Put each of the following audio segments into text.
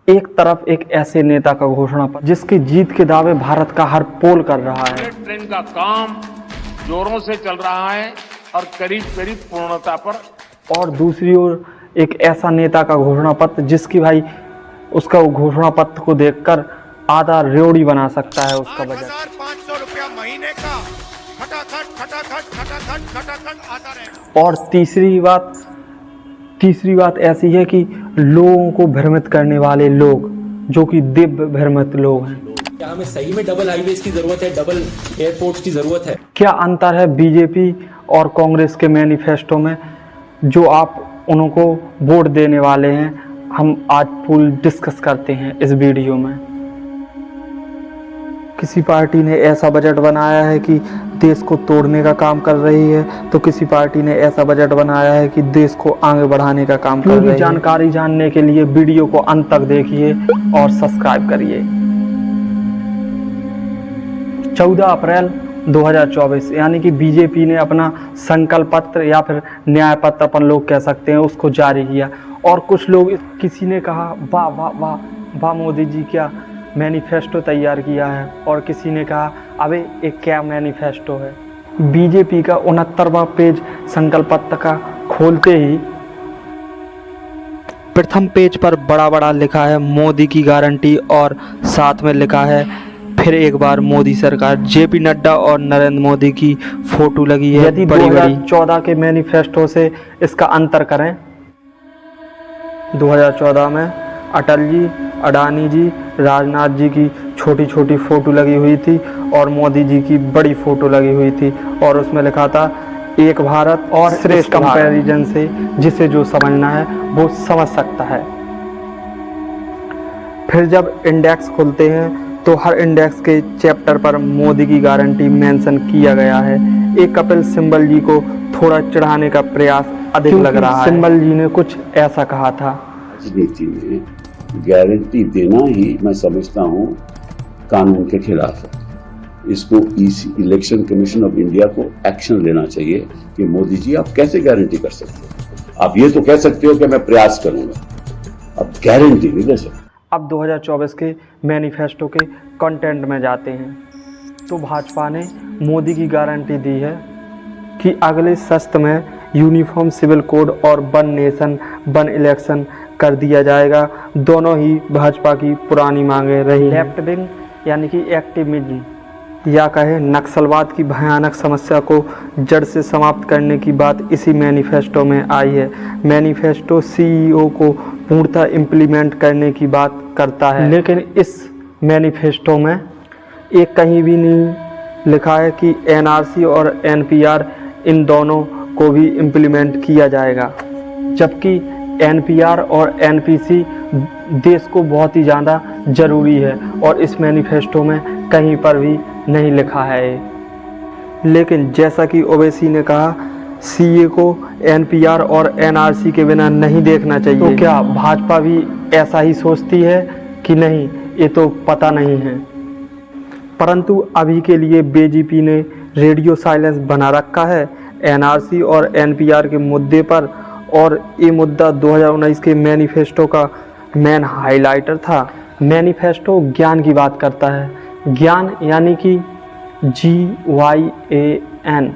एक तरफ एक ऐसे नेता का घोषणा पत्र जिसकी जीत के दावे भारत का हर पोल कर रहा है। बुलेट ट्रेन का काम जोरों से चल रहा है और करीब करीब पूर्णता पर। और दूसरी ओर एक ऐसा नेता का घोषणा पत्र जिसकी भाई उसका घोषणा पत्र को देखकर आधा रेवड़ी बना सकता है उसका बजट। 8,500 रुपया महीने का खटाखट आता रहे। और तीसरी बात ऐसी है कि लोगों को भ्रमित करने वाले लोग जो कि दिव्य भ्रमित लोग हैं। क्या हमें सही में डबल हाईवेज की जरूरत है, डबल एयरपोर्ट्स की जरूरत है? क्या अंतर है बीजेपी और कांग्रेस के मैनिफेस्टो में जो आप उनको वोट देने वाले हैं, हम आज फुल डिस्कस करते हैं इस वीडियो में। किसी पार्टी ने ऐसा बजट बनाया है कि देश को तोड़ने का काम कर रही है, तो किसी पार्टी ने ऐसा बजट बनाया है कि देश को आगे बढ़ाने का काम कर रही है। पूरी जानकारी जानने के लिए वीडियो को अंत तक देखिए और सब्सक्राइब करिए। 14 अप्रैल 2024 यानी कि बीजेपी ने अपना संकल्प पत्र या फिर न्याय पत्र अपन लोग कह सकते हैं उसको जारी किया। और कुछ लोग, किसी ने कहा वाह वाह वाह वाह मोदी जी क्या मैनिफेस्टो तैयार किया है, और किसी ने कहा अबे एक क्या मैनिफेस्टो है। बीजेपी का 69वां पेज संकल्प पत्र का खोलते ही प्रथम पेज पर बड़ा बड़ा लिखा है मोदी की गारंटी, और साथ में लिखा है फिर एक बार मोदी सरकार। जेपी नड्डा और नरेंद्र मोदी की फोटो लगी है। यदि 2014 के मैनिफेस्टो से इसका अंतर करें, 2014 में अटल जी, अडानी जी, राजनाथ जी की छोटी छोटी फोटो लगी हुई थी और मोदी जी की बड़ी फोटो लगी हुई थी, और उसमें लिखा था एक भारत और श्रेष्ठ कंपैरिजन से जिसे जो समझना है वो समझ सकता है। फिर जब इंडेक्स खोलते हैं तो हर इंडेक्स के चैप्टर पर मोदी की गारंटी मेंशन किया गया है। एक कपिल सिब्बल जी को थोड़ा चिढ़ाने का प्रयास अधिक लग रहा है। सिब्बल जी ने कुछ ऐसा कहा था, राजनीति में गारंटी देना ही मैं समझता हूं कानून के खिलाफ है। इसको इलेक्शन कमीशन ऑफ इंडिया को एक्शन लेना चाहिए कि मोदी जी आप कैसे गारंटी कर सकते हो। आप ये तो कह सकते हो कि मैं प्रयास करूंगा, अब गारंटी नहीं दे सकते। अब 2024 के मैनिफेस्टो के कंटेंट में जाते हैं तो भाजपा ने मोदी की गारंटी दी है कि अगले सत्र में यूनिफॉर्म सिविल कोड और वन नेशन वन इलेक्शन कर दिया जाएगा। दोनों ही भाजपा की पुरानी मांगे रही। लेफ्ट विंग यानी कि एक्टिविज्म या कहे नक्सलवाद की भयानक समस्या को जड़ से समाप्त करने की बात इसी मैनिफेस्टो में आई है। मैनिफेस्टो सीईओ को पूर्णतः इम्प्लीमेंट करने की बात करता है, लेकिन इस मैनिफेस्टो में एक कहीं भी नहीं लिखा है कि एनआरसी और एनपीआर इन दोनों को भी इम्प्लीमेंट किया जाएगा, जबकि एनपीआर और एनपीसी देश को बहुत ही ज़्यादा ज़रूरी है और इस मैनिफेस्टो में कहीं पर भी नहीं लिखा है। लेकिन जैसा कि ओवैसी ने कहा, सीए को एनपीआर और एनआरसी के बिना नहीं देखना चाहिए। तो क्या भाजपा भी ऐसा ही सोचती है कि नहीं, ये तो पता नहीं है। परंतु अभी के लिए बीजेपी ने रेडियो साइलेंस बना रखा है एनआरसी और एनपीआर के मुद्दे पर, और ये मुद्दा 2019 के मैनिफेस्टो का मेन हाइलाइटर था। मैनिफेस्टो ज्ञान की बात करता है, ज्ञान यानी कि GYAN।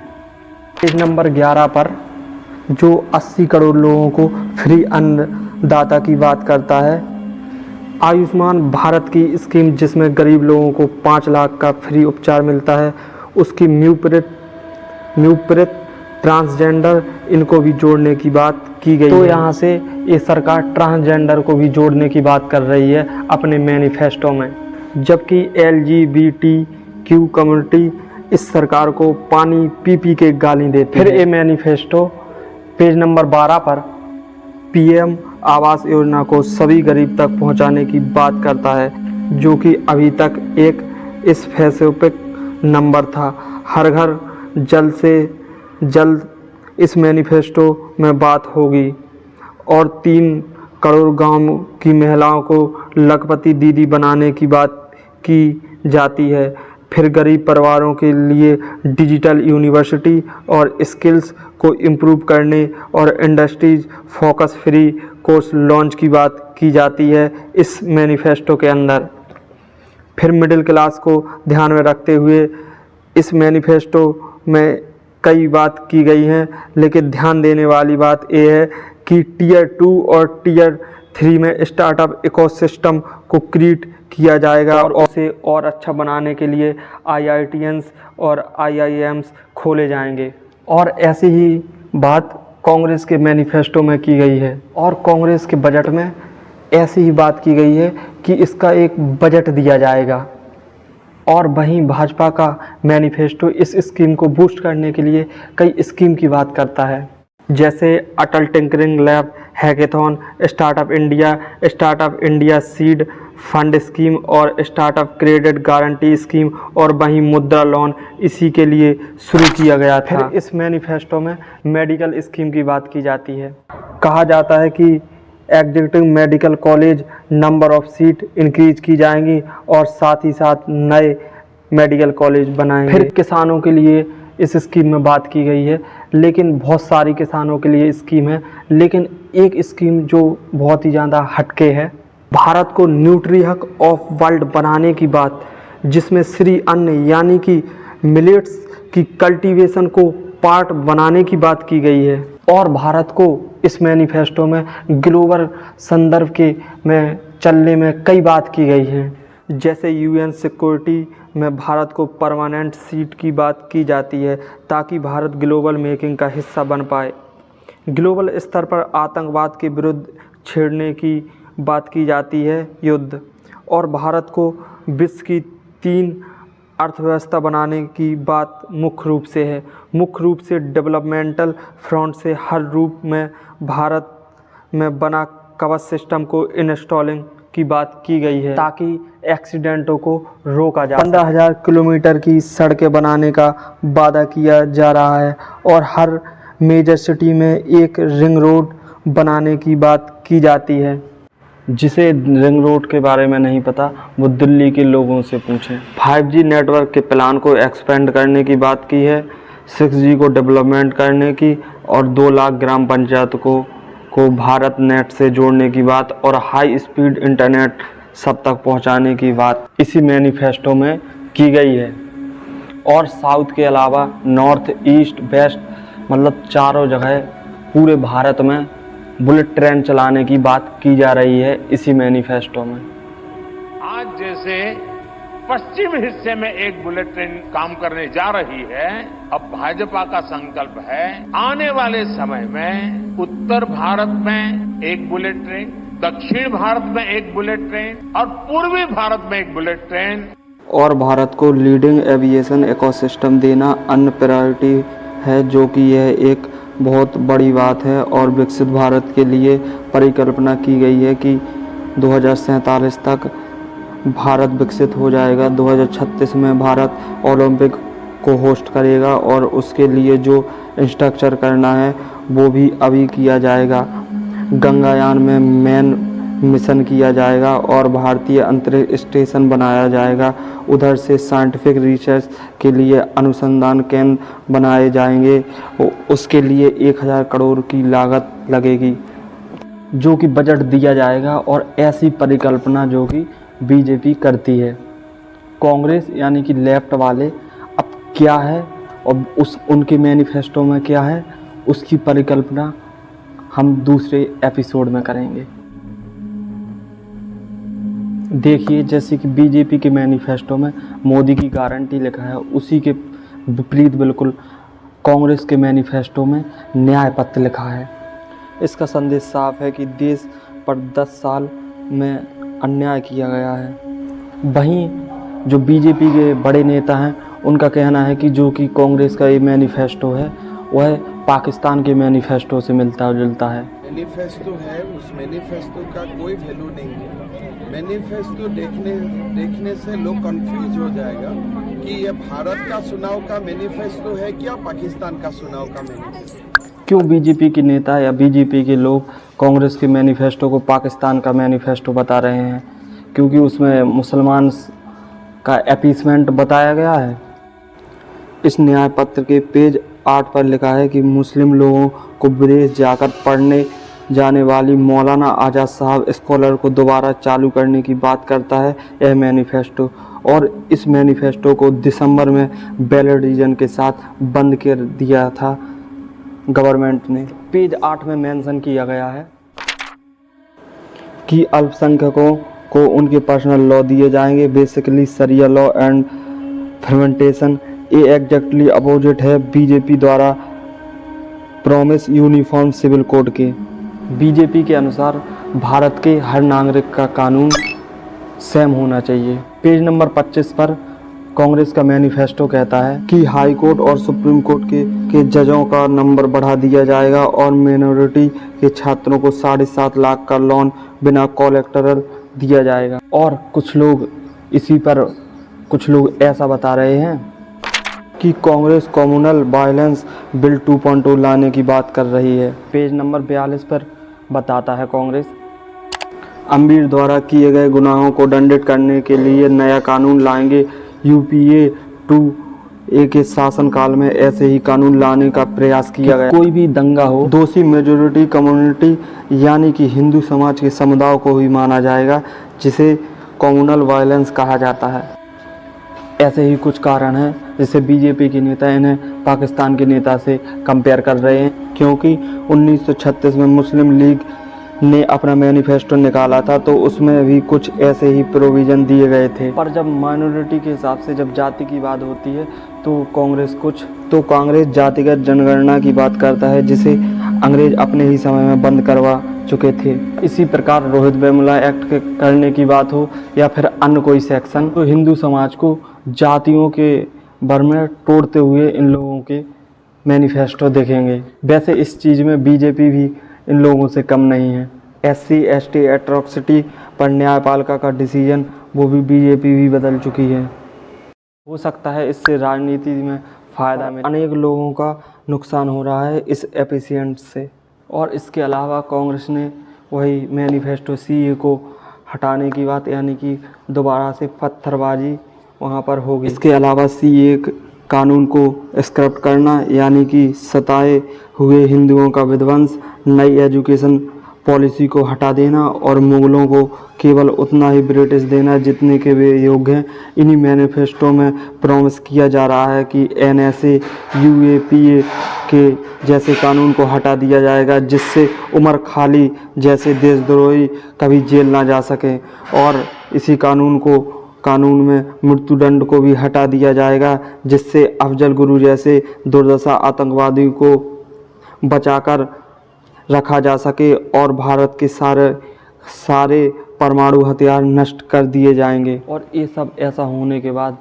पेज नंबर 11 पर जो 80 करोड़ लोगों को फ्री अन्नदाता की बात करता है। आयुष्मान भारत की स्कीम जिसमें गरीब लोगों को 5 लाख का फ्री उपचार मिलता है, उसकी म्यूपृत ट्रांसजेंडर इनको भी जोड़ने की बात की गई। तो यहाँ से ये सरकार ट्रांसजेंडर को भी जोड़ने की बात कर रही है अपने मैनिफेस्टो में, जबकि LGBTQ कम्युनिटी इस सरकार को पानी पी पी के गाली देती है। फिर ये मैनिफेस्टो पेज नंबर 12 पर PM आवास योजना को सभी गरीब तक पहुंचाने की बात करता है, जो कि अभी तक एक इस फेसबुक नंबर था। हर घर जल्द से जल्द इस मैनिफेस्टो में बात होगी, और 3 करोड़ गांव की महिलाओं को लखपति दीदी बनाने की बात की जाती है। फिर गरीब परिवारों के लिए डिजिटल यूनिवर्सिटी और स्किल्स को इम्प्रूव करने और industries focus free force launch की बात की जाती है इस मैनिफेस्टो के अंदर। फिर मिडिल क्लास को ध्यान में रखते हुए इस मैनिफेस्टो में कई बात की गई हैं, लेकिन ध्यान देने वाली बात यह है कि टियर 2 और टियर 3 में स्टार्टअप इकोसिस्टम को क्रिएट किया जाएगा और उसे और अच्छा बनाने के लिए IITs और IIMs खोले जाएंगे। और ऐसी ही बात कांग्रेस के मैनिफेस्टो में की गई है और कांग्रेस के बजट में ऐसी ही बात की गई है कि इसका एक बजट दिया जाएगा। और वहीं भाजपा का मैनिफेस्टो इस स्कीम को बूस्ट करने के लिए कई स्कीम की बात करता है, जैसे Atal tinkering lab, hackathon, startup India seed fund scheme और स्टार्टअप क्रेडिट गारंटी स्कीम, और वहीं मुद्रा लोन इसी के लिए शुरू किया गया था। फिर इस मैनिफेस्टो में मेडिकल स्कीम की बात की जाती है। कहा जाता है कि existing medical college number of seat increase की जाएंगी और साथ ही साथ नए मेडिकल कॉलेज बनाएंगे। फिर किसानों के लिए इस स्कीम में बात की गई है, लेकिन बहुत सारी किसानों के लिए स्कीम है, लेकिन एक स्कीम जो बहुत ही ज़्यादा हटके है, भारत को न्यूट्रीहक ऑफ वर्ल्ड बनाने की बात, जिसमें श्री अन्न यानी कि मिलेट्स की कल्टीवेशन को पार्ट बनाने की बात की गई है। और भारत को इस मैनिफेस्टो में ग्लोबल संदर्भ के में चलने में कई बात की गई है, जैसे UN सिक्योरिटी में भारत को परमानेंट सीट की बात की जाती है ताकि भारत ग्लोबल मेकिंग का हिस्सा बन पाए। ग्लोबल स्तर पर आतंकवाद के विरुद्ध छेड़ने की बात की जाती है युद्ध, और भारत को विश्व की 3 अर्थव्यवस्था बनाने की बात मुख्य रूप से है। मुख्य रूप से डेवलपमेंटल फ्रंट से हर रूप में भारत में बना कवच सिस्टम को इंस्टॉलिंग की बात की गई है ताकि एक्सीडेंटों को रोका जा सके। 15,000 किलोमीटर की सड़कें बनाने का वादा किया जा रहा है और हर मेजर सिटी में एक रिंग रोड बनाने की बात की जाती है। जिसे रिंग रोड के बारे में नहीं पता वो दिल्ली के लोगों से पूछें। 5G नेटवर्क के प्लान को एक्सपेंड करने की बात की है, 6G को डेवलपमेंट करने की और 2 लाख ग्राम पंचायत को भारत नेट से जोड़ने की बात और हाई स्पीड इंटरनेट सब तक पहुंचाने की बात इसी मैनिफेस्टो में की गई है। और साउथ के अलावा नॉर्थ, ईस्ट, वेस्ट मतलब चारों जगह पूरे भारत में बुलेट ट्रेन चलाने की बात की जा रही है इसी मैनिफेस्टो में। आज जैसे पश्चिम हिस्से में एक बुलेट ट्रेन काम करने जा रही है, अब भाजपा का संकल्प है आने वाले समय में उत्तर भारत में एक बुलेट ट्रेन, दक्षिण भारत में एक बुलेट ट्रेन और पूर्वी भारत में एक बुलेट ट्रेन। और भारत को लीडिंग एविएशन इकोसिस्टम देना अन्य प्रायोरिटी है, जो कि यह एक बहुत बड़ी बात है। और विकसित भारत के लिए परिकल्पना की गई है कि 2047 तक भारत विकसित हो जाएगा। 2036 में भारत ओलंपिक को होस्ट करेगा और उसके लिए जो इंस्ट्रक्चर करना है वो भी अभी किया जाएगा। गंगायान में मेन मिशन किया जाएगा और भारतीय अंतरिक्ष स्टेशन बनाया जाएगा। उधर से साइंटिफिक रिसर्च के लिए अनुसंधान केंद्र बनाए जाएंगे। उसके लिए 1000 करोड़ की लागत लगेगी, जो कि बजट दिया जाएगा। और ऐसी परिकल्पना जो कि बीजेपी करती है। कांग्रेस यानी कि लेफ्ट वाले अब क्या है और उनके मैनिफेस्टो में क्या है उसकी परिकल्पना हम दूसरे एपिसोड में करेंगे। देखिए, जैसे कि बीजेपी के मैनिफेस्टो में मोदी की गारंटी लिखा है, उसी के विपरीत बिल्कुल कांग्रेस के मैनिफेस्टो में न्याय पत्र लिखा है। इसका संदेश साफ है कि देश पर 10 साल में अन्याय किया गया है। वहीं जो बीजेपी के बड़े नेता हैं उनका कहना है कि जो कि कांग्रेस का ये मैनिफेस्टो है वह पाकिस्तान के मैनिफेस्टो से मिलता जुलता है। मैनिफेस्टो है, उस मैनिफेस्टो का कोई वैल्यू नहीं है। मैनिफेस्टो देखने से लोग कंफ्यूज हो जाएगा कि ये भारत का चुनाव का मैनिफेस्टो है क्या पाकिस्तान का चुनाव का मैनिफेस्टो। क्यों बीजेपी के नेता या बीजेपी के लोग कांग्रेस के मैनिफेस्टो को पाकिस्तान का मैनिफेस्टो बता रहे हैं? क्योंकि उसमें मुसलमान का अपीसमेंट बताया गया है। इस न्याय पत्र के पेज 8 पर लिखा है कि मुस्लिम लोगों को विदेश जाकर पढ़ने जाने वाली मौलाना आज़ाद साहब स्कॉलर को दोबारा चालू करने की बात करता है यह मैनिफेस्टो। और इस मैनिफेस्टो को दिसंबर में बैलेट रीजन के साथ बंद कर दिया था गवर्नमेंट ने। पेज 8 में मेंशन किया गया है कि अल्पसंख्यकों को उनके पर्सनल लॉ दिए जाएंगे, basically sharia law and fermentation. ये एग्जैक्टली अपोजिट है बीजेपी द्वारा प्रॉमिस यूनिफॉर्म सिविल कोड के। बीजेपी के अनुसार भारत के हर नागरिक का कानून सेम होना चाहिए। पेज नंबर 25 पर कांग्रेस का मैनिफेस्टो कहता है कि हाई कोर्ट और सुप्रीम कोर्ट के जजों का नंबर बढ़ा दिया जाएगा और मिनोरिटी के छात्रों को 7.5 लाख का लोन बिना कोलेक्टरल दिया जाएगा। और कुछ लोग ऐसा बता रहे हैं कि कांग्रेस कम्युनल वायलेंस बिल 2.0 लाने की बात कर रही है। पेज नंबर 42 पर बताता है कांग्रेस अम्बेडकर द्वारा किए गए गुनाहों को दंडित करने के लिए नया कानून लाएंगे। यूपीए 2 के शासनकाल में ऐसे ही कानून लाने का प्रयास किया गया। कोई भी दंगा हो, दोषी मेजॉरिटी कम्युनिटी यानी कि हिंदू समाज के समुदाय को ही माना जाएगा, जिसे कम्युनल वायलेंस कहा जाता है। ऐसे ही कुछ कारण हैं जिससे बीजेपी के नेता इन्हें पाकिस्तान के नेता से कंपेयर कर रहे हैं, क्योंकि 1936 में मुस्लिम लीग ने अपना मैनिफेस्टो निकाला था तो उसमें भी कुछ ऐसे ही प्रोविज़न दिए गए थे। पर जब माइनॉरिटी के हिसाब से जब जाति की बात होती है तो कांग्रेस जातिगत जनगणना की बात करता है, जिसे अंग्रेज अपने ही समय में बंद करवा चुके थे। इसी प्रकार रोहित वेमुला एक्ट के करने की बात हो या फिर अन्य कोई सेक्शन, तो हिंदू समाज को जातियों के भर में तोड़ते हुए इन लोगों के मैनिफेस्टो देखेंगे। वैसे इस चीज़ में बीजेपी भी इन लोगों से कम नहीं है। SC ST एट्रॉसिटी पर न्यायपालिका का डिसीजन वो भी बीजेपी भी बदल चुकी है। हो सकता है इससे राजनीति में फ़ायदा मिले। अनेक लोगों का नुकसान हो रहा है इस एफिशिएंट से। और इसके अलावा कांग्रेस ने वही मैनिफेस्टो CA को हटाने की बात, यानी कि दोबारा से पत्थरबाजी वहाँ पर होगी। इसके अलावा CA कानून को स्क्रैप करना, यानी कि सताए हुए हिंदुओं का विध्वंस, नई एजुकेशन पॉलिसी को हटा देना और मुगलों को केवल उतना ही ब्रिटिश देना जितने के वे योग्य हैं। इन्हीं मैनिफेस्टो में प्रॉमिस किया जा रहा है कि NSA UAPA के जैसे कानून को हटा दिया जाएगा, जिससे उमर खाली जैसे देशद्रोही कभी जेल ना जा सके। और इसी कानून में मृत्युदंड को भी हटा दिया जाएगा, जिससे अफजल गुरु जैसे दुर्दशा आतंकवादी को बचाकर रखा जा सके और भारत के सारे परमाणु हथियार नष्ट कर दिए जाएंगे। और ये सब ऐसा होने के बाद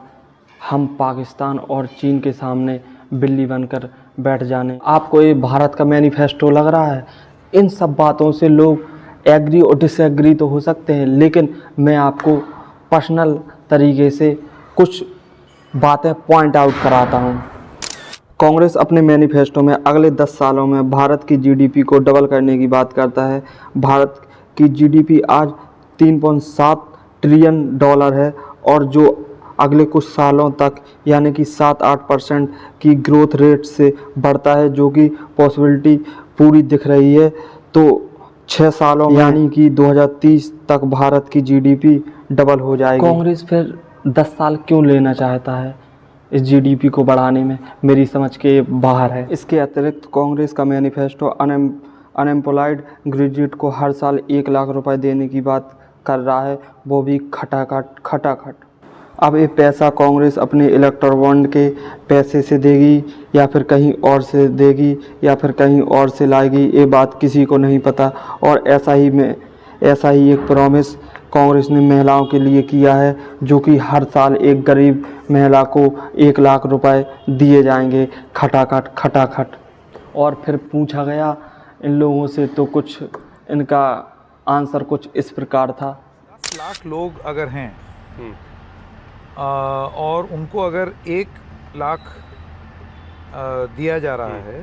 हम पाकिस्तान और चीन के सामने बिल्ली बनकर बैठ जाने। आपको ये भारत का मैनिफेस्टो लग रहा है? इन सब बातों से लोग एग्री और डिसएग्री तो हो सकते हैं, लेकिन मैं आपको पर्सनल तरीके से कुछ बातें पॉइंट आउट कराता हूँ। कांग्रेस अपने मैनिफेस्टो में अगले 10 सालों में भारत की GDP को डबल करने की बात करता है। भारत की GDP आज $3.7 ट्रिलियन है और जो अगले कुछ सालों तक यानी कि 7-8% की ग्रोथ रेट से बढ़ता है, जो कि पॉसिबिलिटी पूरी दिख रही है। तो 6 सालों यानी कि 2030 तक भारत की GDP डबल हो जाएगी। कांग्रेस फिर 10 साल क्यों लेना चाहता है इस GDP को बढ़ाने में? मेरी समझ के बाहर है। इसके अतिरिक्त कांग्रेस का मैनिफेस्टो अनएम्प्लॉयड ग्रेजुएट को हर साल 1 लाख रुपए देने की बात कर रहा है, वो भी खटाखट। अब ये पैसा कांग्रेस अपने इलेक्टोरल बॉन्ड के पैसे से देगी या फिर कहीं और से देगी या फिर कहीं और से लाएगी, ये बात किसी को नहीं पता। और ऐसा ही एक प्रॉमिस कांग्रेस ने महिलाओं के लिए किया है, जो कि हर साल एक गरीब महिला को 1 लाख रुपए दिए जाएंगे, खटाखट। और फिर पूछा गया इन लोगों से तो कुछ इनका आंसर कुछ इस प्रकार था। 10 लाख लोग अगर हैं और उनको अगर 1 लाख दिया जा रहा है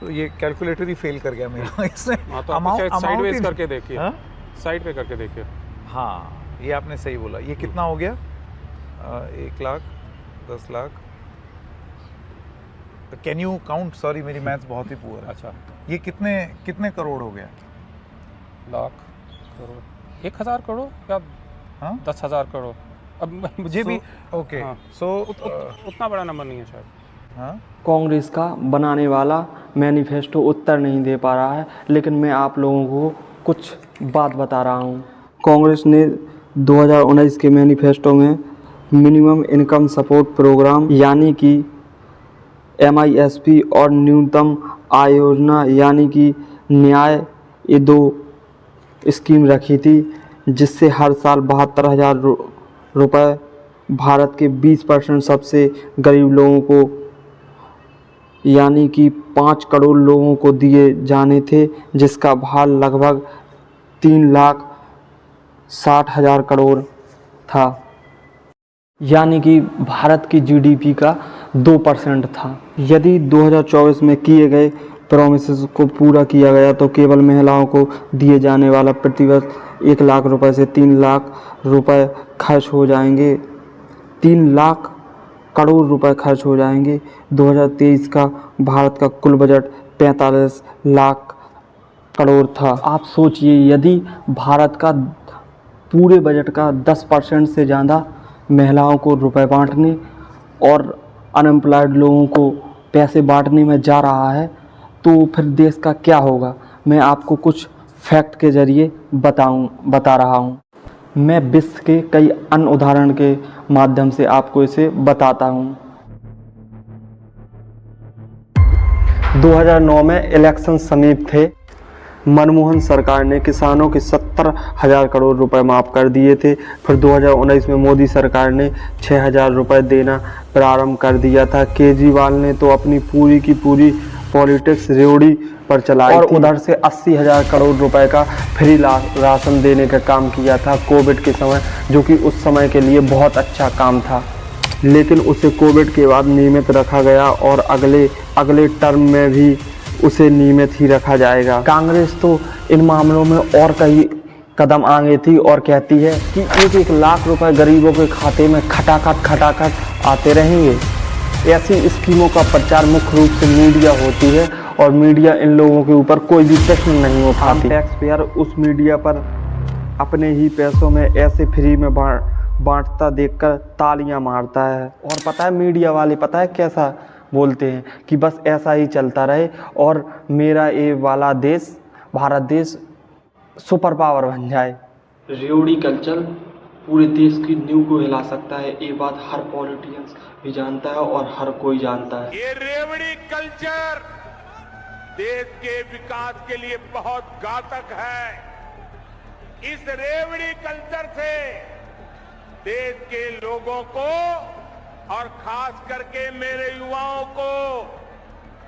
तो ये कैलकुलेटर ही फेल कर गया मेरा। इसमें साइडवेज करके देखिए, साइड पे करके देखिए। हाँ, ये आपने सही बोला। ये कितना हो गया? 1 lakh, 10 lakh. Can you count? Sorry, मेरी मैथ्स बहुत ही पुअर है। अच्छा, ये कितने करोड़ हो गया? लाख करोड़ 1000 करोड़ या हाँ 10,000 करोड़, अब मुझे भी ओके हाँ। सो उतना बड़ा नंबर नहीं है शायद। हाँ कांग्रेस का बनाने वाला मैनिफेस्टो उत्तर नहीं दे पा रहा है, लेकिन मैं आप लोगों को कुछ बात बता रहा हूँ। कांग्रेस ने 2019 के मैनिफेस्टो में मिनिमम इनकम सपोर्ट प्रोग्राम यानी कि MISP और न्यूनतम आय योजना यानी कि न्याय, ये 2 स्कीम रखी थी, जिससे हर साल 72,000 रुपये भारत के 20% सबसे गरीब लोगों को यानी कि 5 करोड़ लोगों को दिए जाने थे, जिसका भार लगभग 3,60,000 करोड़ था, यानी कि भारत की GDP का 2% था। यदि 2024 में किए गए प्रॉमिसेस को पूरा किया गया तो केवल महिलाओं को दिए जाने वाला प्रतिवर्ष 1 लाख रुपए से 3 लाख रुपए खर्च हो जाएंगे, 3 लाख करोड़ रुपए खर्च हो जाएंगे। 2023 का भारत का कुल बजट 45 लाख करोड़ था। आप सोचिए, यदि भारत का पूरे बजट का 10% से ज़्यादा महिलाओं को रुपए बांटने और अनएम्प्लॉयड लोगों को पैसे बांटने में जा रहा है, तो फिर देश का क्या होगा। मैं आपको कुछ फैक्ट के ज़रिए बता रहा हूँ। मैं विश्व के कई अन्य उदाहरण के माध्यम से आपको इसे बताता हूँ। 2009 में इलेक्शन समीप थे। मनमोहन सरकार ने किसानों के 70,000 करोड़ रुपए माफ़ कर दिए थे। फिर 2019 में मोदी सरकार ने 6,000 रुपए देना प्रारंभ कर दिया था। केजरीवाल ने तो अपनी पूरी की पूरी पॉलिटिक्स रेवड़ी पर चलाई और उधर से 80,000 करोड़ रुपए का फ्री राशन देने का काम किया था कोविड के समय, जो कि उस समय के लिए बहुत अच्छा काम था। लेकिन उसे कोविड के बाद नियमित रखा गया और अगले टर्म में भी उसे नियमित ही रखा जाएगा। कांग्रेस तो इन मामलों में और कई कदम आगे थी और कहती है कि 1-1 लाख रुपए गरीबों के खाते में खटाखट आते रहेंगे। ऐसी स्कीमों का प्रचार मुख्य रूप से मीडिया होती है और मीडिया इन लोगों के ऊपर कोई भी प्रश्न नहीं उठाती। टैक्स पेयर उस मीडिया पर अपने ही पैसों में ऐसे फ्री में बांटता देखकर तालियां मारता है। और पता है मीडिया वाले पता है कैसा बोलते हैं कि बस ऐसा ही चलता रहे और मेरा ये वाला देश भारत देश सुपर पावर बन जाए। रेवड़ी कल्चर पूरे देश की नींव को हिला सकता है, ये बात हर पॉलिटिशियन भी जानता है और हर कोई जानता है। ये रेवड़ी कल्चर देश के विकास के लिए बहुत घातक है। इस रेवड़ी कल्चर से देश के लोगों को और खास करके मेरे युवाओं को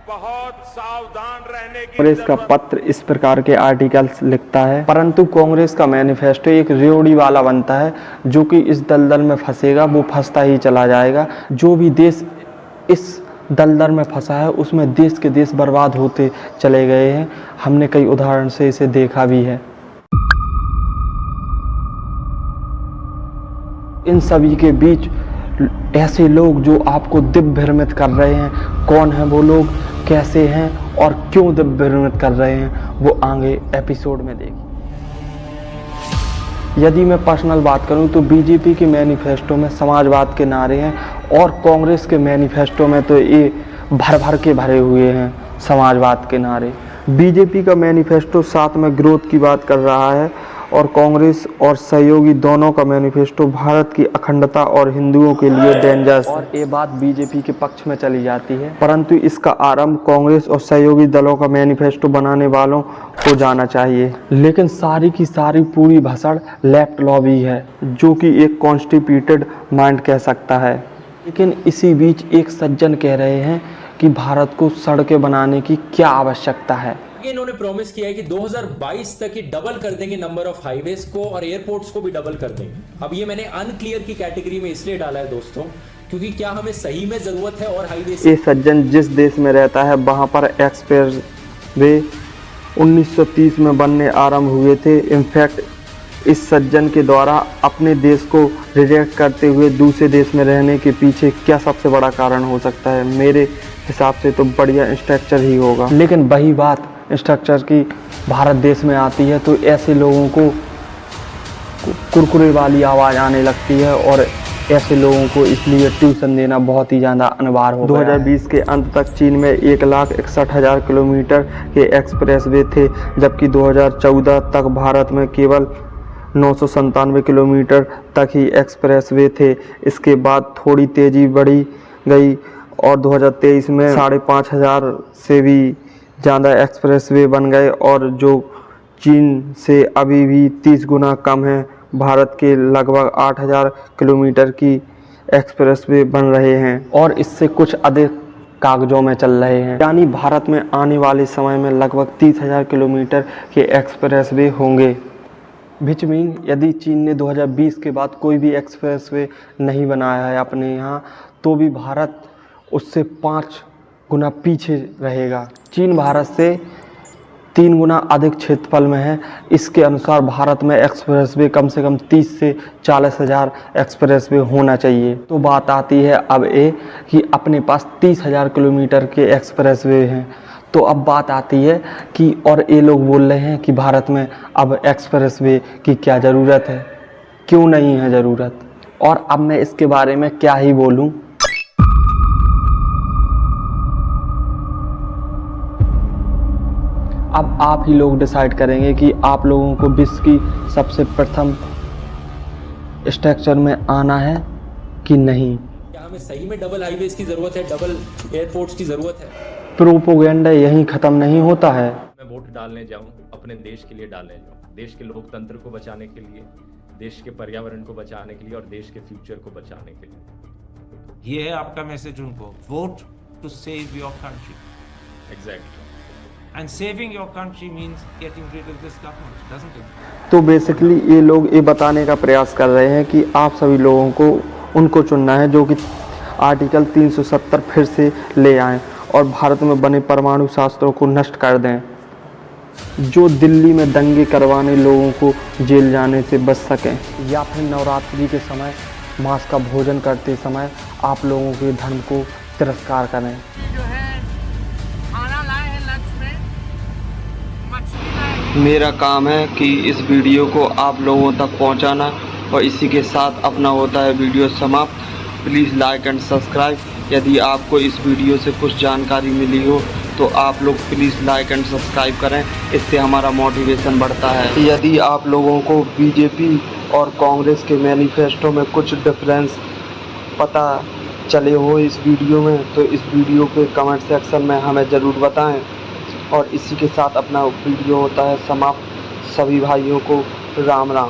बहुत सावधान रहने की कांग्रेस का पत्र इस प्रकार के आर्टिकल्स लिखता है, परंतु कांग्रेस का मैनिफेस्टो एक रेवड़ी वाला बनता है। जो कि इस दलदल में फंसेगा वो फंसता ही चला जाएगा। जो भी देश इस दलदल में फंसा है उसमें देश के देश बर्बाद होते चले गए हैं। हमने कई उदाहरण से इसे देखा भी है। इन सभी के बीच ऐसे लोग जो आपको दिग्भ्रमित कर रहे हैं, कौन है वो लोग, कैसे हैं और क्यों दिग्भ्रमित कर रहे हैं, वो आगे एपिसोड में देखिए। यदि मैं पर्सनल बात करूं तो बीजेपी के मैनिफेस्टो में समाजवाद के नारे हैं और कांग्रेस के मैनिफेस्टो में तो ये भर के भरे हुए हैं समाजवाद के नारे। बीजेपी का मैनिफेस्टो साथ में ग्रोथ की बात कर रहा है और कांग्रेस और सहयोगी दोनों का मैनिफेस्टो भारत की अखंडता और हिंदुओं के लिए डेंजरस है। और ये बात बीजेपी के पक्ष में चली जाती है, परंतु इसका आरंभ कांग्रेस और सहयोगी दलों का मैनिफेस्टो बनाने वालों को जाना चाहिए। लेकिन सारी की सारी पूरी भसड़ लेफ्ट लॉबी है, जो कि एक कॉन्स्टिट्यूटेड माइंड कह सकता है। लेकिन इसी बीच एक सज्जन कह रहे हैं कि भारत को सड़कें बनाने की क्या आवश्यकता है। इन्होंने प्रॉमिस किया है कि 2022 तक ही डबल कर देंगे नंबर ऑफ हाईवेज को और एयरपोर्ट्स को भी डबल कर देंगे। अब ये मैंने अनक्लियर की कैटेगरी में इसलिए डाला है दोस्तों, क्योंकि क्या हमें सही में जरूरत है और हाईवे ये सज्जन जिस देश में रहता है वहां पर एक्सप्रेस वे 1930 में बनने आरंभ हुए थे। इनफैक्ट इस सज्जन के द्वारा अपने देश को रिजेक्ट करते हुए दूसरे देश में रहने के पीछे क्या सबसे बड़ा कारण हो सकता है? मेरे हिसाब से तो बढ़िया स्ट्रक्चर ही होगा। लेकिन वही बात स्ट्रक्चर की भारत देश में आती है तो ऐसे लोगों को कुरकुरे वाली आवाज़ आने लगती है और ऐसे लोगों को इसलिए ट्यूशन देना बहुत ही ज़्यादा अनिवार्य हो गया है। 2020 के अंत तक चीन में 1,61,000 किलोमीटर के एक्सप्रेसवे थे, जबकि 2014 तक भारत में केवल 997 किलोमीटर तक ही एक्सप्रेसवे थे। इसके बाद थोड़ी तेज़ी बढ़ी गई और 2023 में 5,500 से भी ज़्यादा एक्सप्रेसवे बन गए और जो चीन से अभी भी 30 गुना कम है। भारत के लगभग 8,000 किलोमीटर की एक्सप्रेसवे बन रहे हैं और इससे कुछ अधिक कागजों में चल रहे हैं, यानी भारत में आने वाले समय में लगभग 30,000 किलोमीटर के एक्सप्रेसवे होंगे। विच मीन यदि चीन ने 2020 के बाद कोई भी एक्सप्रेसवे नहीं बनाया है अपने यहाँ, तो भी भारत उससे 5 गुना पीछे रहेगा। चीन भारत से 3 गुना अधिक क्षेत्रफल में है। इसके अनुसार भारत में एक्सप्रेसवे कम से कम 30 से 40,000 एक्सप्रेसवे होना चाहिए। तो बात आती है अब ये कि अपने पास 30,000 किलोमीटर के एक्सप्रेसवे हैं, तो अब बात आती है कि और ये लोग बोल रहे हैं कि भारत में अब एक्सप्रेसवे की क्या ज़रूरत है, क्यों नहीं है ज़रूरत। और अब मैं इसके बारे में क्या ही बोलूँ। अब आप ही लोग डिसाइड करेंगे कि आप लोगों को विश्व की सबसे प्रथम स्ट्रक्चर में आना है कि नहीं। क्या हमें सही में डबल हाईवेज की जरूरत है, डबल एयरपोर्ट्स की जरूरत है? प्रोपोगेंडा यहीं ख़त्म नहीं होता है। मैं वोट डालने जाऊं, अपने देश के लिए डालने जाऊं, देश के लोकतंत्र को बचाने के लिए, देश के पर्यावरण को बचाने के लिए और देश के फ्यूचर को बचाने के लिए। ये है आपका मैसेज उनको, vote to save your country. Exactly. And saving your country means getting rid of this government, doesn't it? तो बेसिकली ये लोग ये बताने का प्रयास कर रहे हैं कि आप सभी लोगों को उनको चुनना है जो कि आर्टिकल 370 फिर से ले आएं और भारत में बने परमाणु शास्त्रों को नष्ट कर दें, जो दिल्ली में दंगे करवाने लोगों को जेल जाने से बच सकें, या फिर नवरात्रि के समय मांस का भोजन करते समय आप लोगों के धर्म को तिरस्कार करें। मेरा काम है कि इस वीडियो को आप लोगों तक पहुंचाना और इसी के साथ अपना होता है वीडियो समाप्त। Please like and subscribe. यदि आपको इस वीडियो से कुछ जानकारी मिली हो तो आप लोग प्लीज़ लाइक एंड सब्सक्राइब करें, इससे हमारा मोटिवेशन बढ़ता है। यदि आप लोगों को बीजेपी और कांग्रेस के मैनिफेस्टो में कुछ डिफरेंस पता चले हो इस वीडियो में, तो इस वीडियो के कमेंट सेक्शन में हमें ज़रूर बताएं। और इसी के साथ अपना वीडियो होता है समाप्त। सभी भाइयों को राम राम।